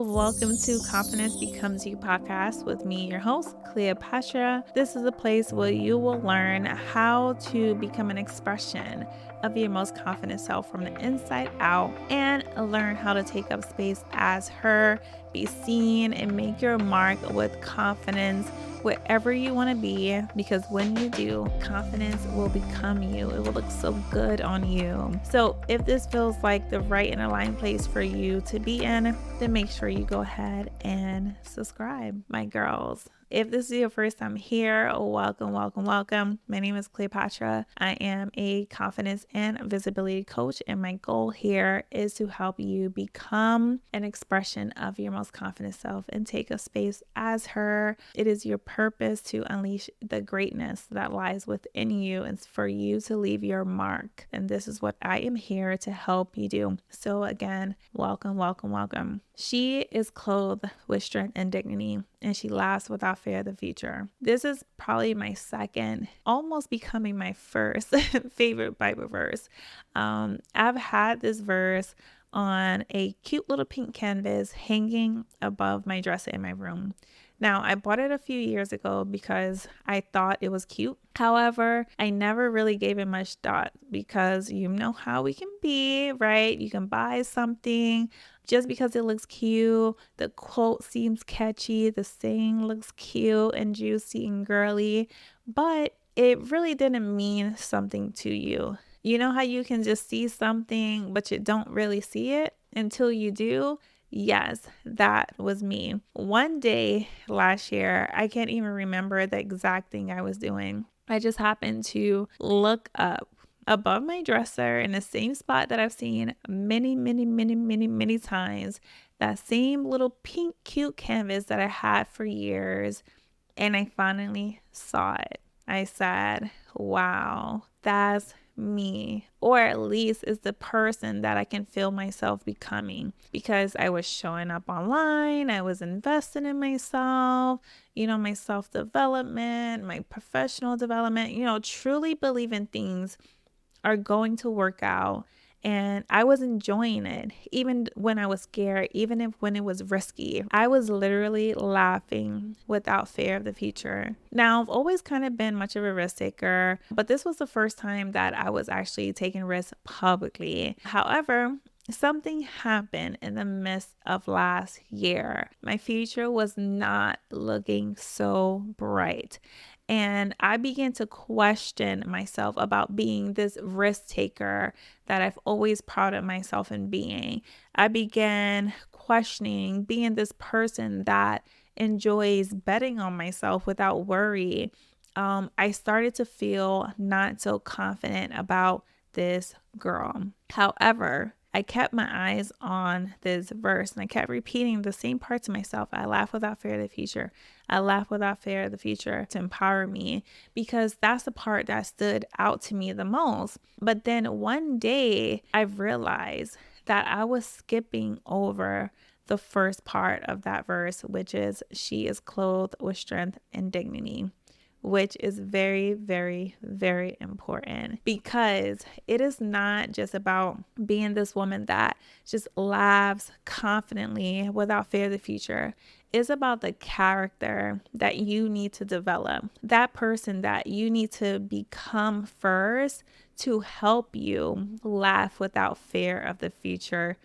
Welcome to Confidence Becomes You podcast with me, your host, Cleopatra. This is a place where you will learn how to become an expression of your most confident self from the inside out and learn how to take up space as her, be seen, and make your mark with confidence wherever you want to be, because when you do, confidence will become you. It will look so good on you. So if this feels like the right and aligned place for you to be in, then make sure you go ahead and subscribe, my girls. If this is your first time here, welcome, welcome, welcome. My name is Cleopatra. I am a confidence and visibility coach, and my goal here is to help you become an expression of your most confident self and take a space as her. It is your purpose to unleash the greatness that lies within you and for you to leave your mark. And this is what I am here to help you do. So again, welcome, welcome, welcome. She is clothed with strength and dignity, and she laughs without fear of the future. This is probably my second, almost becoming my first favorite Bible verse. I've had this verse on a cute little pink canvas hanging above my dresser in my room. Now, I bought it a few years ago because I thought it was cute. However, I never really gave it much thought because you know how we can be, right? You can buy something just because it looks cute, the quote seems catchy, the saying looks cute and juicy and girly, but it really didn't mean something to you. You know how you can just see something, but you don't really see it until you do? Yes, that was me. One day last year, I can't even remember the exact thing I was doing. I just happened to look up above my dresser in the same spot that I've seen many times, that same little pink cute canvas that I had for years, and I finally saw it. I said, wow, that's me, or at least is the person that I can feel myself becoming, because I was showing up online, I was investing in myself, my self-development, my professional development, truly believing things are going to work out. And I was enjoying it, even when I was scared, even if when it was risky. I was literally laughing without fear of the future. Now, I've always kind of been much of a risk taker, but this was the first time that I was actually taking risks publicly. However, something happened in the midst of last year. My future was not looking so bright. And I began to question myself about being this risk taker that I've always prided myself in being. I began questioning being this person that enjoys betting on myself without worry. I started to feel not so confident about this girl. However, I kept my eyes on this verse and I kept repeating the same part to myself. I laugh without fear of the future. I laugh without fear of the future, to empower me, because that's the part that stood out to me the most. But then one day I realized that I was skipping over the first part of that verse, which is she is clothed with strength and dignity, which is very, very, very important, because it is not just about being this woman that just laughs confidently without fear of the future. It's about the character that you need to develop, that person that you need to become first to help you laugh without fear of the future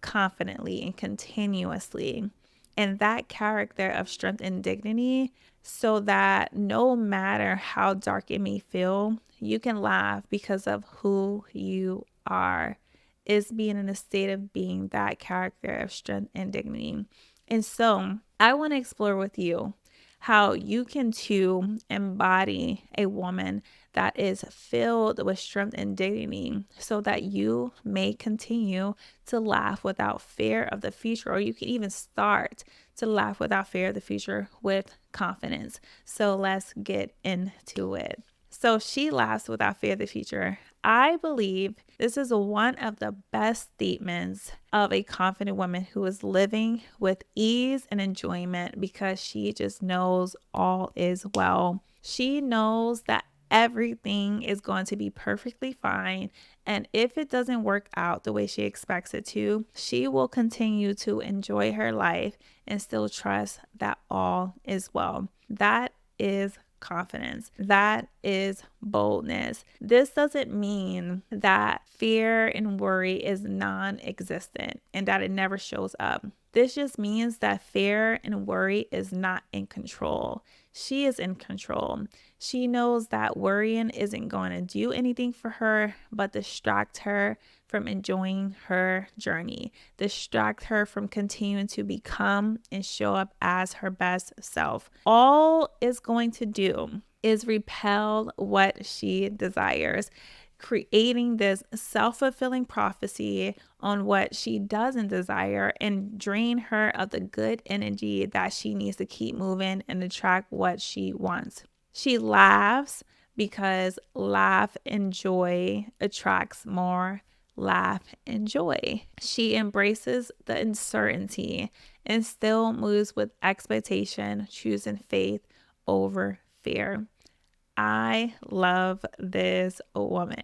confidently and continuously. And that character of strength and dignity, so that no matter how dark it may feel, you can laugh because of who you are, is being in a state of being that character of strength and dignity. And so I want to explore with you how you can too embody a woman that is filled with strength and dignity, so that you may continue to laugh without fear of the future, or you can even start to laugh without fear of the future with confidence. So let's get into it. So she laughs without fear of the future. I believe this is one of the best statements of a confident woman who is living with ease and enjoyment, because she just knows all is well. She knows that everything is going to be perfectly fine. And if it doesn't work out the way she expects it to, she will continue to enjoy her life and still trust that all is well. That is confidence. That is boldness. This doesn't mean that fear and worry is non existent and that it never shows up. This just means that fear and worry is not in control. She is in control. She knows that worrying isn't going to do anything for her but distract her from enjoying her journey, distract her from continuing to become and show up as her best self. All is going to do is repel what she desires, creating this self-fulfilling prophecy on what she doesn't desire and drain her of the good energy that she needs to keep moving and attract what she wants. She laughs because laugh and joy attracts more laugh and joy. She embraces the uncertainty and still moves with expectation, choosing faith over fear. I love this woman.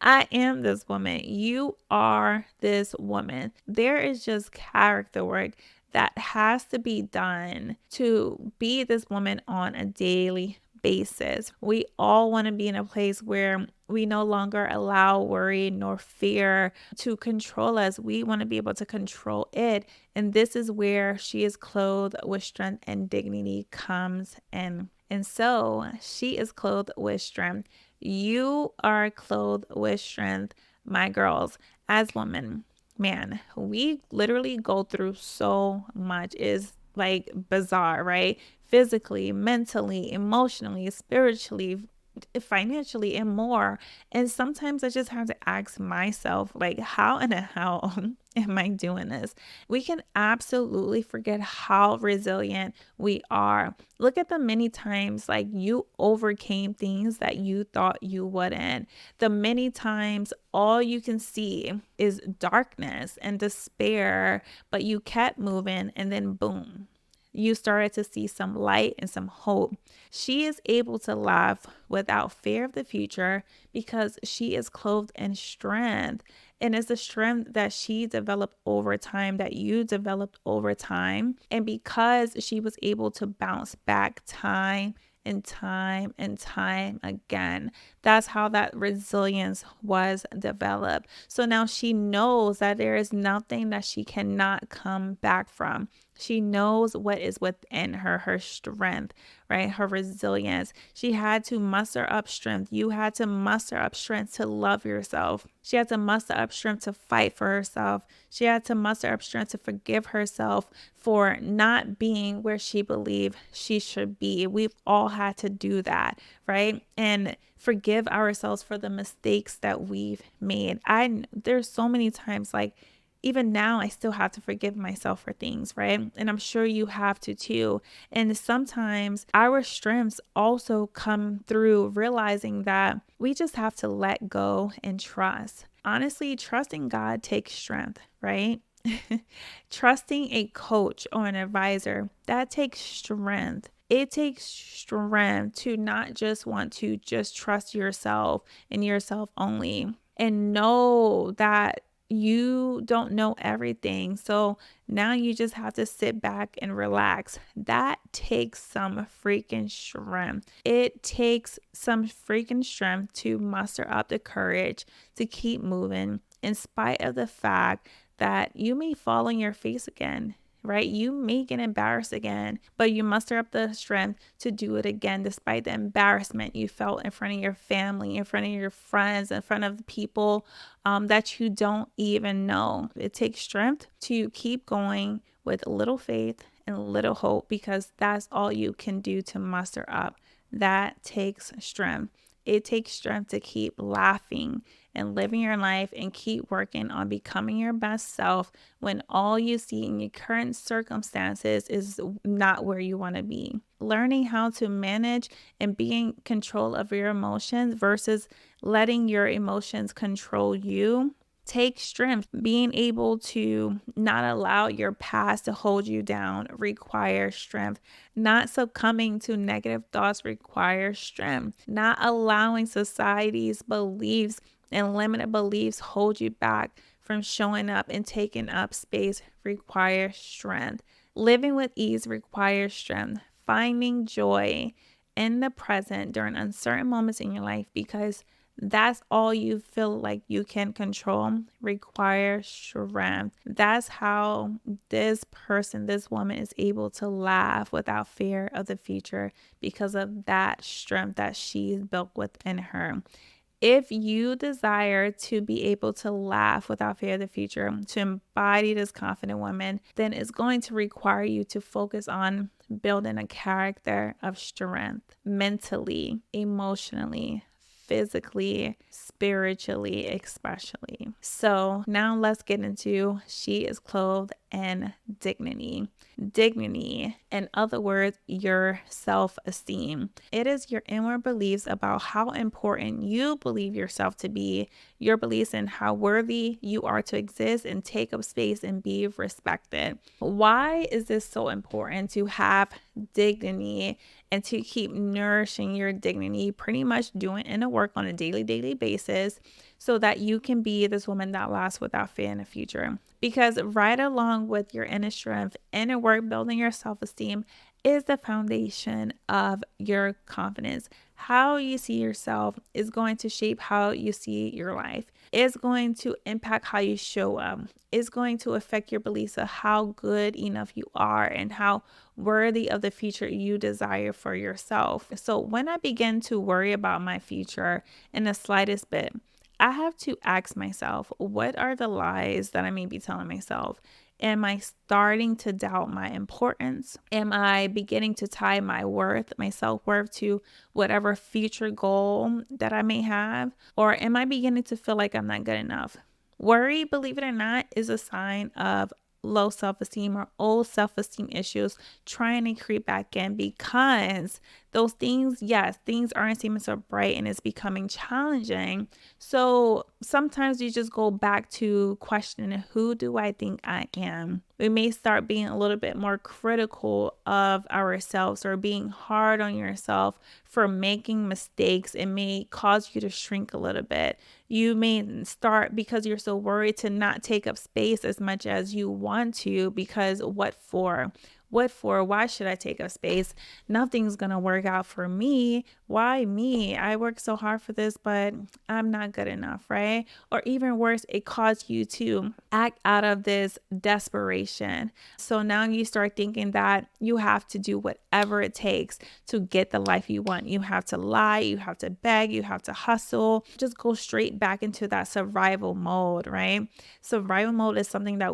I am this woman. You are this woman. There is just character work that has to be done to be this woman on a daily basis. We all want to be in a place where we no longer allow worry nor fear to control us. We want to be able to control it. And this is where she is clothed with strength and dignity comes in. And so she is clothed with strength. You are clothed with strength, my girls, as women. Man, we literally go through so much. It's like bizarre, right? Physically, mentally, emotionally, spiritually, financially, and more. And sometimes I just have to ask myself, like, how in the hell am I doing this? We can absolutely forget how resilient we are. Look at the many times like you overcame things that you thought you wouldn't. The many times all you can see is darkness and despair, but you kept moving and then boom, you started to see some light and some hope. She is able to laugh without fear of the future because she is clothed in strength. And it's the strength that she developed over time, that you developed over time. And because she was able to bounce back time and time and time again, that's how that resilience was developed. So now she knows that there is nothing that she cannot come back from. She knows what is within her, her strength, right? Her resilience. She had to muster up strength. You had to muster up strength to love yourself. She had to muster up strength to fight for herself. She had to muster up strength to forgive herself for not being where she believed she should be. We've all had to do that, right? And forgive ourselves for the mistakes that we've made. There's so many times, like, even now, I still have to forgive myself for things, right? And I'm sure you have to too. And sometimes our strengths also come through realizing that we just have to let go and trust. Honestly, trusting God takes strength, right? Trusting a coach or an advisor, that takes strength. It takes strength to not just want to just trust yourself and yourself only and know that you don't know everything. So now you just have to sit back and relax. That takes some freaking strength. It takes some freaking strength to muster up the courage to keep moving in spite of the fact that you may fall on your face again, right? You may get embarrassed again, but you muster up the strength to do it again, despite the embarrassment you felt in front of your family, in front of your friends, in front of people that you don't even know. It takes strength to keep going with little faith and little hope, because that's all you can do to muster up. That takes strength. It takes strength to keep laughing and living your life and keep working on becoming your best self when all you see in your current circumstances is not where you want to be. Learning how to manage and be in control of your emotions versus letting your emotions control you. take strength. Being able to not allow your past to hold you down requires strength. Not succumbing to negative thoughts requires strength. Not allowing society's beliefs and limited beliefs hold you back from showing up and taking up space requires strength. Living with ease requires strength. Finding joy in the present during uncertain moments in your life, because that's all you feel like you can control, requires strength. That's how this person, this woman, is able to laugh without fear of the future, because of that strength that she's built within her. If you desire to be able to laugh without fear of the future, to embody this confident woman, then it's going to require you to focus on building a character of strength mentally, emotionally, physically, spiritually, especially. So now let's get into she is clothed in dignity. Dignity, in other words, your self-esteem. It is your inward beliefs about how important you believe yourself to be, your beliefs in how worthy you are to exist and take up space and be respected. Why is this so important to have dignity and to keep nourishing your dignity, pretty much doing inner work on a daily basis, so that you can be this woman that lasts without fear in the future? Because right along with your inner strength, inner work, building your self-esteem is the foundation of your confidence. How you see yourself is going to shape how you see your life. It's going to impact how you show up. It's going to affect your beliefs of how good enough you are and how worthy of the future you desire for yourself. So when I begin to worry about my future in the slightest bit, I have to ask myself, what are the lies that I may be telling myself? Am I starting to doubt my importance? Am I beginning to tie my worth, my self-worth, to whatever future goal that I may have? Or am I beginning to feel like I'm not good enough? Worry, believe it or not, is a sign of low self-esteem or old self-esteem issues trying to creep back in, because those things, yes, things aren't seeming so bright and it's becoming challenging. So sometimes you just go back to questioning, who do I think I am? We may start being a little bit more critical of ourselves or being hard on yourself for making mistakes. It may cause you to shrink a little bit. You may start, because you're so worried, to not take up space as much as you want to, because what for? What for? Why should I take up space? Nothing's going to work out for me. Why me? I worked so hard for this, but I'm not good enough, right? Or even worse, it caused you to act out of this desperation. So now you start thinking that you have to do whatever it takes to get the life you want. You have to lie, you have to beg, you have to hustle, just go straight back into that survival mode, right? Survival mode is something that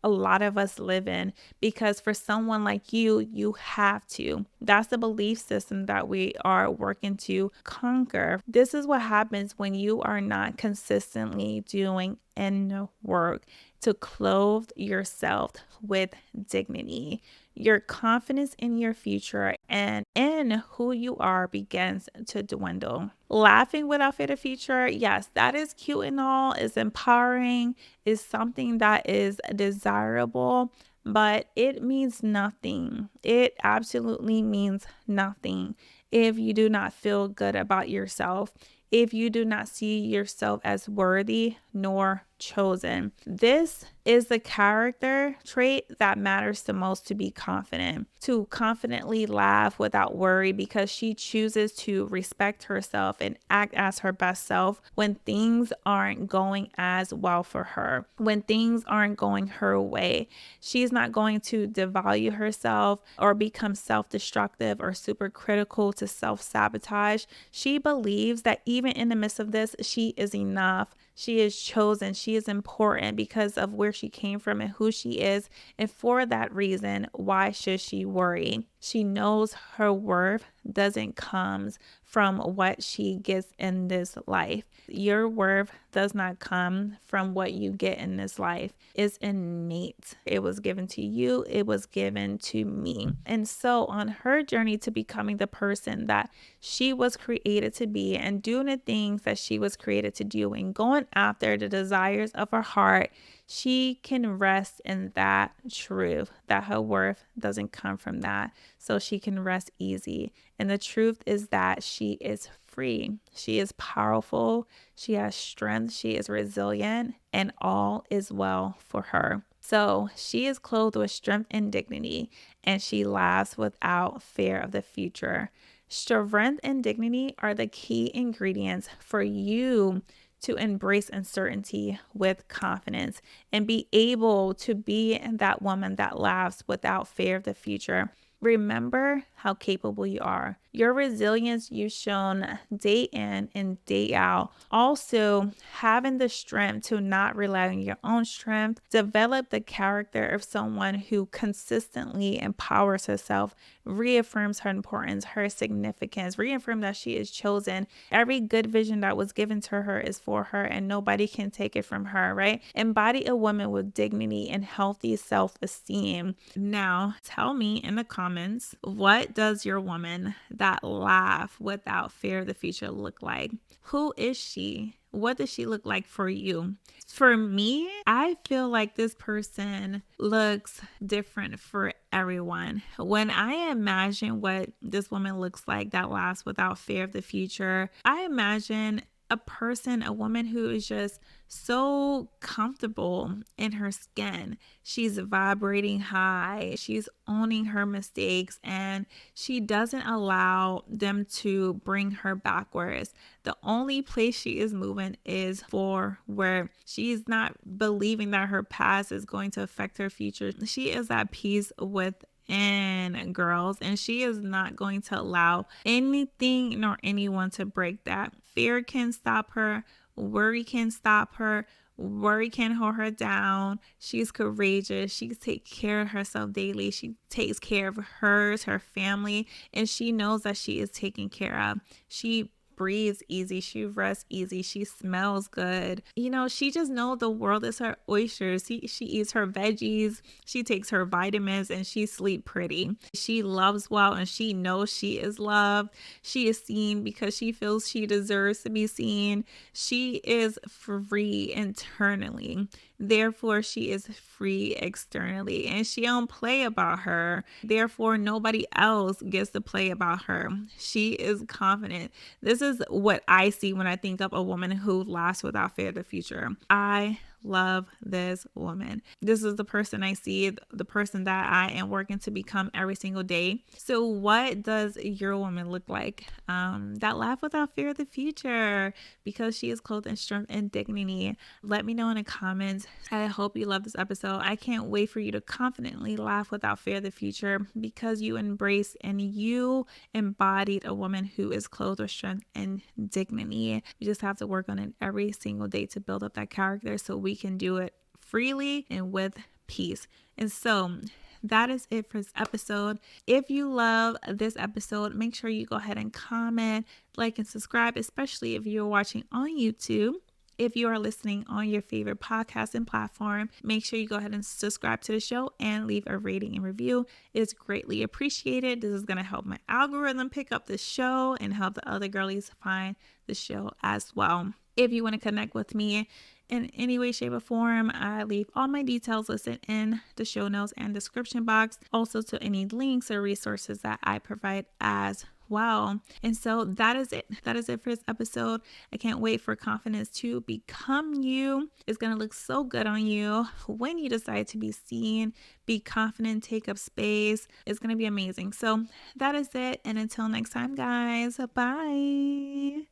a lot of us live in, because for someone like you have to. That's the belief system that we are working to conquer. This is what happens when you are not consistently doing inner work to clothe yourself with dignity. Your confidence in your future and in who you are begins to dwindle. Laughing without fear of the future, yes, that is cute and all, is empowering, is something that is desirable, but it means nothing. It absolutely means nothing if you do not feel good about yourself, if you do not see yourself as worthy nor chosen. This is the character trait that matters the most to be confident, to confidently laugh without worry, because she chooses to respect herself and act as her best self when things aren't going as well for her, when things aren't going her way. She's not going to devalue herself or become self-destructive or super critical to self-sabotage. She believes that even in the midst of this, she is enough. She is chosen. She is important because of where she came from and who she is. And for that reason, why should she worry? She knows her worth doesn't come from what she gets in this life. Your worth does not come from what you get in this life. It's innate. It was given to you. It was given to me. And so on her journey to becoming the person that she was created to be and doing the things that she was created to do and going after the desires of her heart, she can rest in that truth that her worth doesn't come from that. So she can rest easy. And the truth is that she is free. She is powerful. She has strength. She is resilient, and all is well for her. So she is clothed with strength and dignity, and she laughs without fear of the future. Strength and dignity are the key ingredients for you to embrace uncertainty with confidence and be able to be that woman that laughs without fear of the future. Remember how capable you are. Your resilience you've shown day in and day out. Also, having the strength to not rely on your own strength. Develop the character of someone who consistently empowers herself, reaffirms her importance, her significance, reaffirm that she is chosen. Every good vision that was given to her is for her and nobody can take it from her, right? Embody a woman with dignity and healthy self-esteem. Now, tell me in the comments, what does your woman that laugh without fear of the future look like? Who is she? What does she look like for you? For me, I feel like this person looks different for everyone. When I imagine what this woman looks like that laughs without fear of the future, I imagine a woman who is just so comfortable in her skin. She's vibrating high. She's owning her mistakes and she doesn't allow them to bring her backwards. The only place she is moving is forward. She's not believing that her past is going to affect her future. She is at peace with girls, and she is not going to allow anything nor anyone to break that. Fear can stop her, worry can stop her, worry can hold her down. She's courageous. She takes care of herself daily. She takes care of hers, her family, and she knows that she is taken care of. She breathes easy, she rests easy, she smells good. She just knows the world is her oyster. She eats her veggies, she takes her vitamins, and she sleeps pretty. She loves well and she knows she is loved. She is seen because she feels she deserves to be seen. She is free internally. Therefore, she is free externally, and she don't play about her. Therefore, nobody else gets to play about her. She is confident. This is what I see when I think of a woman who laughs without fear of the future. I love this woman. This is the person I see, the person that I am working to become every single day. So what does your woman look like? That laugh without fear of the future, because she is clothed in strength and dignity. Let me know in the comments. I hope you love this episode. I can't wait for you to confidently laugh without fear of the future, because you embrace and you embodied a woman who is clothed with strength and dignity. You just have to work on it every single day to build up that character so we can do it freely and with peace. And so that is it for this episode. If you love this episode, make sure you go ahead and comment, like, and subscribe, especially if you're watching on YouTube. If you are listening on your favorite podcasting platform, make sure you go ahead and subscribe to the show and leave a rating and review. It's greatly appreciated. This is going to help my algorithm pick up the show and help the other girlies find the show as well. If you want to connect with me in any way, shape, or form, I leave all my details listed in the show notes and description box. Also to any links or resources that I provide as well. And so that is it. That is it for this episode. I can't wait for confidence to become you. It's going to look so good on you when you decide to be seen, be confident, take up space. It's going to be amazing. So that is it. And until next time, guys, bye.